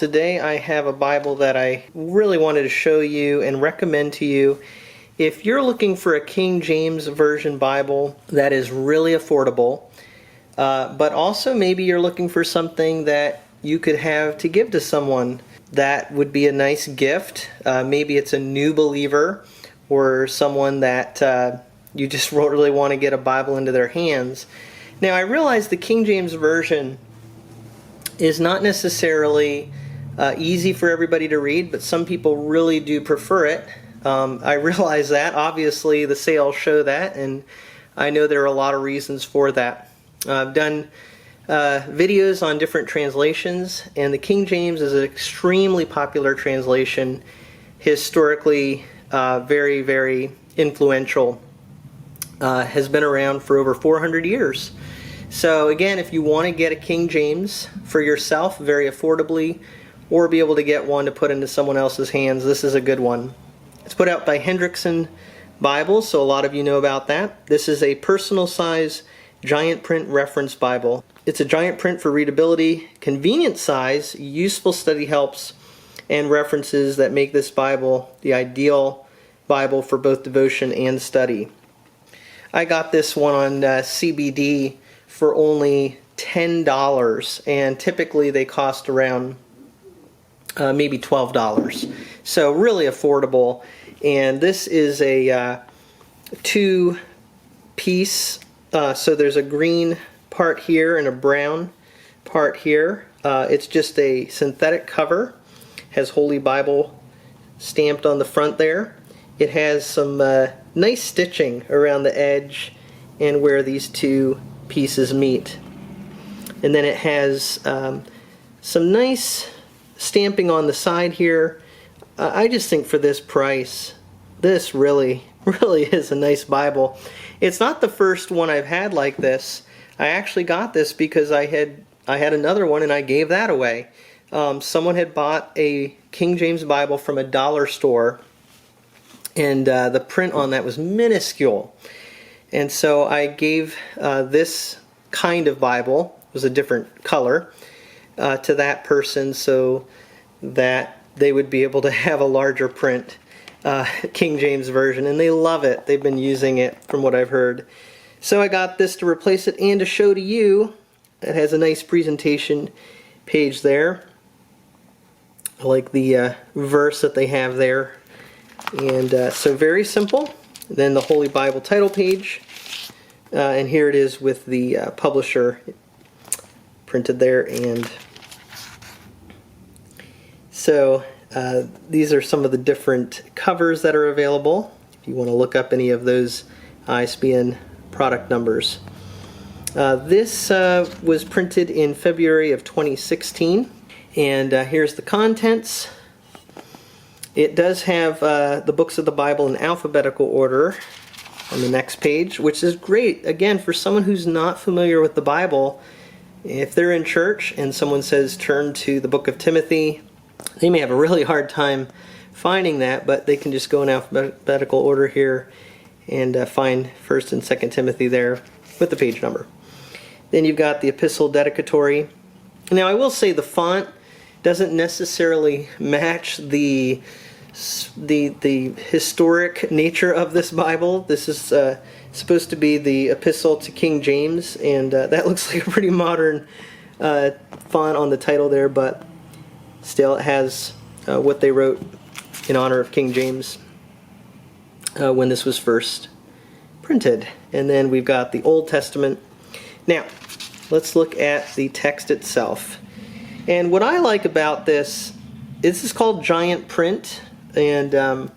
Today I have a Bible that I really wanted to show you and recommend to you. If you're looking for a King James Version Bible that is really affordable, but also maybe you're looking for something that you could have to give to someone, that would be a nice gift. Maybe it's a new believer or someone that you just really want to get a Bible into their hands. Now, I realize the King James Version is not necessarily easy for everybody to read, but some people really do prefer it. I realize that. Obviously, the sales show that, and I know there are a lot of reasons for that. I've done videos on different translations, and the King James is an extremely popular translation, historically very, very influential. Has been around for over 400 years. So again, if you want to get a King James for yourself very affordably, or be able to get one to put into someone else's hands, this is a good one. It's put out by Hendrickson Bibles, so a lot of you know about that. This is a personal size giant print reference Bible. It's a giant print for readability, convenient size, useful study helps, and references that make this Bible the ideal Bible for both devotion and study. I got this one on CBD for only $10, and typically they cost around maybe $12. So really affordable. And this is a two-piece, so there's a green part here and a brown part here. It's just a synthetic cover, has Holy Bible stamped on the front there. It has some nice stitching around the edge and where these two pieces meet. And then it has some nice stamping on the side here. I just think for this price, this really is a nice Bible. It's not the first one I've had like this. I actually got this because I had another one and I gave that away. Someone had bought a King James Bible from a dollar store, and the print on that was minuscule. And so I gave this kind of Bible, it was a different color, to that person so that they would be able to have a larger print King James Version, and they love it. They've been using it from what I've heard. So I got this to replace it and to show to you. It has a nice presentation page there. I like the verse that they have there. And so very simple. Then the Holy Bible title page, and here it is with the publisher printed there. And so these are some of the different covers that are available if you want to look up any of those ISBN product numbers. This was printed in February of 2016, and here's the contents. It does have the books of the Bible in alphabetical order on the next page, which is great. Again, for someone who's not familiar with the Bible, if they're in church and someone says turn to the book of Timothy, they may have a really hard time finding that, but they can just go in alphabetical order here and find 1st and 2nd Timothy there with the page number. Then you've got the epistle dedicatory. Now I will say the font doesn't necessarily match the historic nature of this Bible. This is supposed to be the epistle to King James, and that looks like a pretty modern font on the title there, but still it has what they wrote in honor of King James when this was first printed. And then we've got the Old Testament. Now let's look at the text itself. And what I like about this is called giant print, and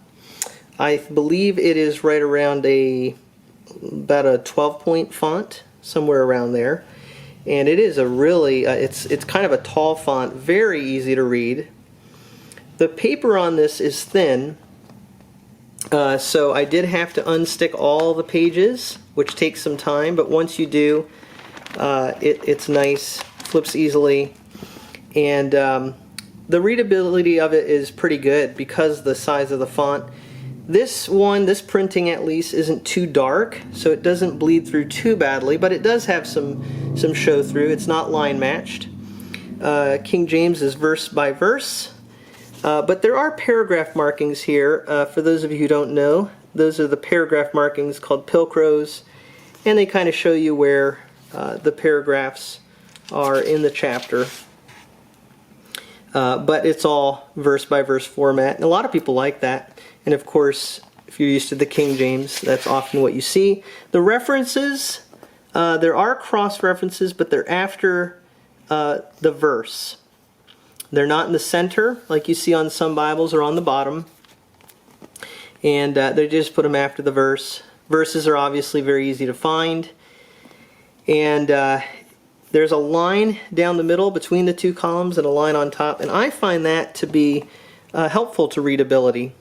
I believe it is right around about a 12-point font, somewhere around there. And it is a really, it's kind of a tall font, very easy to read. The paper on this is thin, so I did have to unstick all the pages, which takes some time, but once you do, it's nice, flips easily. And the readability of it is pretty good because of the size of the font. This printing at least isn't too dark, so it doesn't bleed through too badly, but it does have some show through. It's not line matched. King James is verse by verse. But there are paragraph markings here. For those of you who don't know, those are the paragraph markings called pilcrows, and they kind of show you where the paragraphs are in the chapter. But it's all verse by verse format, and a lot of people like that. And of course, if you're used to the King James, that's often what you see. The references, there are cross references, but they're after the verse. They're not in the center like you see on some Bibles, or on the bottom. And they just put them after the verse. Verses are obviously very easy to find. And there's a line down the middle between the two columns and a line on top. And I find that to be helpful to readability.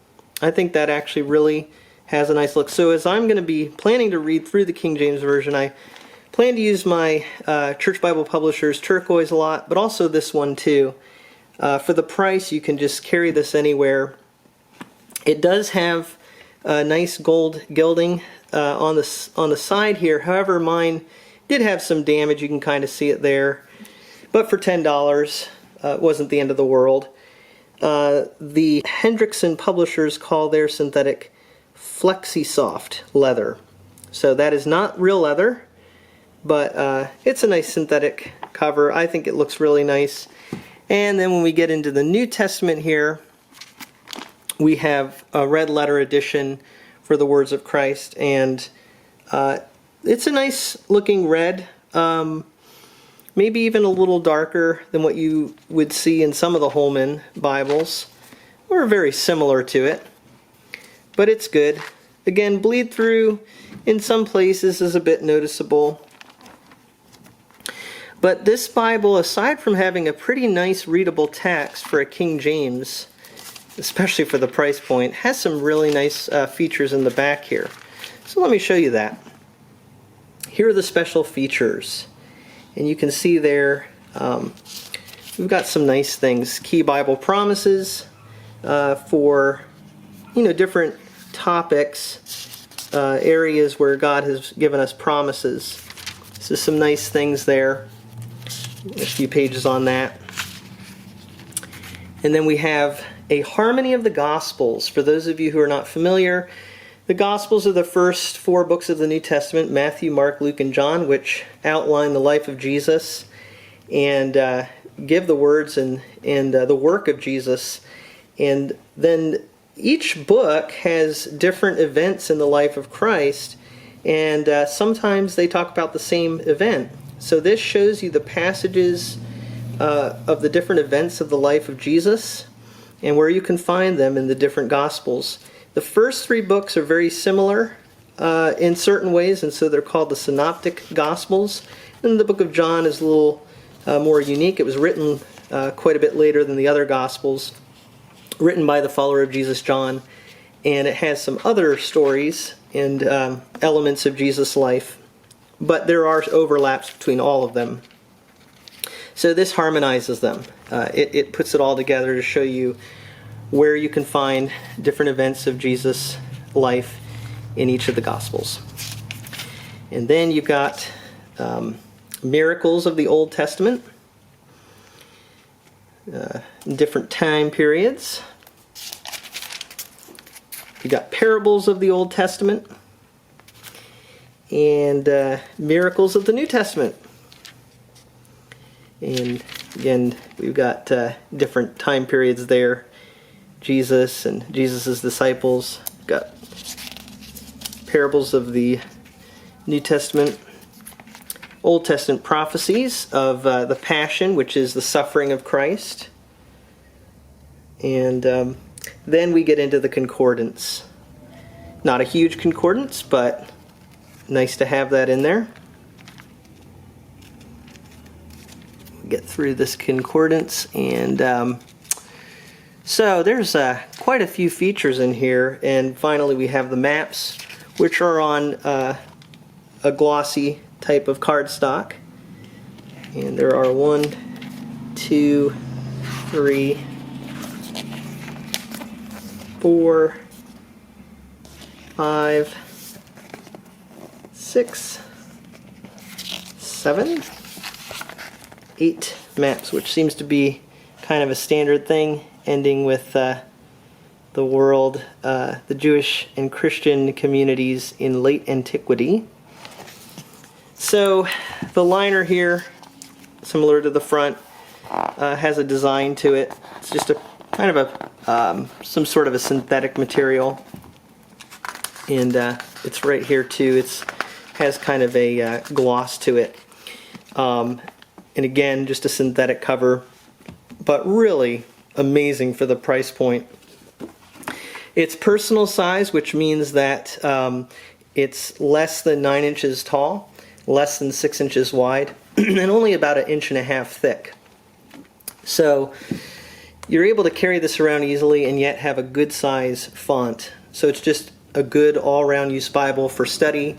I think that actually really has a nice look. So as I'm going to be planning to read through the King James Version, I plan to use my Church Bible Publishers turquoise a lot, but also this one too. For the price, you can just carry this anywhere. It does have nice gold gilding on the side here. However, mine did have some damage. You can kind of see it there. But for $10, it wasn't the end of the world. The Hendrickson publishers call their synthetic FlexiSoft leather. So that is not real leather, but it's a nice synthetic cover. I think it looks really nice. And then when we get into the New Testament here, we have a red letter edition for the words of Christ, and it's a nice looking red, maybe even a little darker than what you would see in some of the Holman Bibles, or very similar to it, but it's good. Again, bleed through in some places is a bit noticeable. But this Bible, aside from having a pretty nice readable text for a King James, especially for the price point, has some really nice features in the back here. So let me show you that. Here are the special features. And you can see there, we've got some nice things. Key Bible promises for, different topics, areas where God has given us promises. So some nice things there. A few pages on that. And then we have a harmony of the Gospels. For those of you who are not familiar, the Gospels are the first 4 books of the New Testament, Matthew, Mark, Luke, and John, which outline the life of Jesus and give the words and the work of Jesus. And then each book has different events in the life of Christ, and sometimes they talk about the same event. So this shows you the passages of the different events of the life of Jesus and where you can find them in the different Gospels. The first 3 books are very similar in certain ways, and so they're called the Synoptic Gospels. And the book of John is a little more unique. It was written quite a bit later than the other Gospels, written by the follower of Jesus, John, and it has some other stories and elements of Jesus' life. But there are overlaps between all of them. So this harmonizes them. It puts it all together to show you where you can find different events of Jesus' life in each of the Gospels. And then you've got miracles of the Old Testament, in different time periods. You've got parables of the Old Testament, and miracles of the New Testament. And again, we've got different time periods there. Jesus and Jesus' disciples. We've got parables of the New Testament. Old Testament prophecies of the Passion, which is the suffering of Christ. And then we get into the Concordance. Not a huge concordance, but nice to have that in there. Get through this concordance, and so there's quite a few features in here. And finally we have the maps, which are on a glossy type of cardstock, and there are 1, 2, 3, 4, 5, 6, 7, 8, maps, which seems to be kind of a standard thing, ending with the world, the Jewish and Christian communities in late antiquity. So the liner here, similar to the front, has a design to it. It's just a kind of a some sort of a synthetic material, and it's right here too. It has kind of a gloss to it, and again, just a synthetic cover, but really amazing for the price point. It's personal size, which means that it's less than 9 inches tall, less than 6 inches wide, and only about 1.5 inches thick. So you're able to carry this around easily and yet have a good size font. So it's just a good all-around use Bible for study,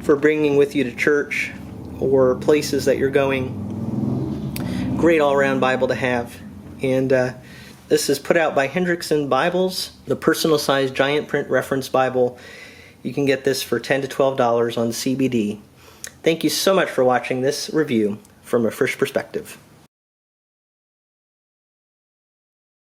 for bringing with you to church or places that you're going. Great all-around Bible to have. And this is put out by Hendrickson Bibles, the personal size giant print reference Bible. You can get this for $10 to $12 on CBD. Thank you so much for watching this review from a Frisch perspective.